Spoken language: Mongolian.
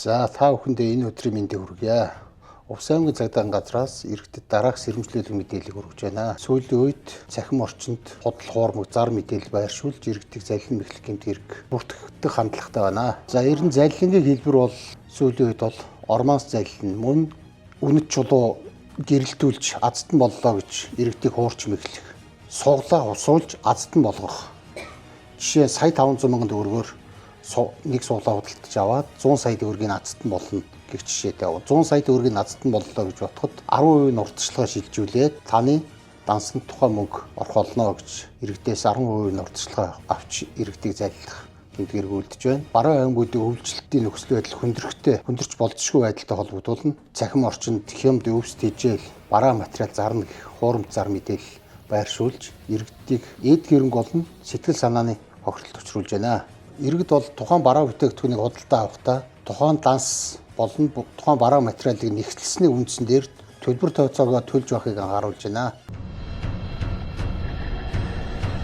За та бүхэндээ энэ өдрийн мэндийг хүргье. Увс аймгийн цагдаагийн газраас иргэдэд дараах сэрэмжлүүлэг мэдээллийг хүргэж байна. Сүүлийн үед цахим орчинд худал хуурмаг зар мэдээлэл байршуулж иргэдийг залилан мэхлэх гэмт хэрэг бүртгэгдэх хандлагатай байна. За ер нь залилангийн хэлбэр бол сүүлийн үед бол ормоос залилан мөн үнэт чулуу гэрэлтүүлж азтан боллоо гэж иргэдийг хуурч мэхлэх, суглаа усуулж азтан болгох. Жишээ сая 500 мянган төгрөгөөр нэг суглаа худалдаж аваад 100 сая төгрөгийн азтан болно гэх жишээтэй. 100 сая төгрөгийн азтан боллоо гэж бодоход 10% урьдчилгаа шилжүүлээд таны дансанд тухайн мөнгө орох болно гэж иргэдээс 10% урьдчилгаа авч иргэдийг залилах гэмтгэр гүйлдэж байна. Баруун аймагуудын өвлжилтийн нөхцөл байдал хүндэрч болзошгүй байдалтай холбогдуулна. Цахим орчинд хямд өвс тэжээл, бараа материал зарна гэх хуурамч зар мэдээлэл байршуулж иргэдийг эд гэрэнг болон сэтгэл санааны хохиролд учруулж байна. Иргэд бол тухайн бараа бүтээгдэхүүнийг худалдаа авахдаа тухайн данс болон тухайн бараа материалыг нэгтлсэний үндсэн дээр төлбөр тооцоогоо төлж байхыг анхааруулж байна.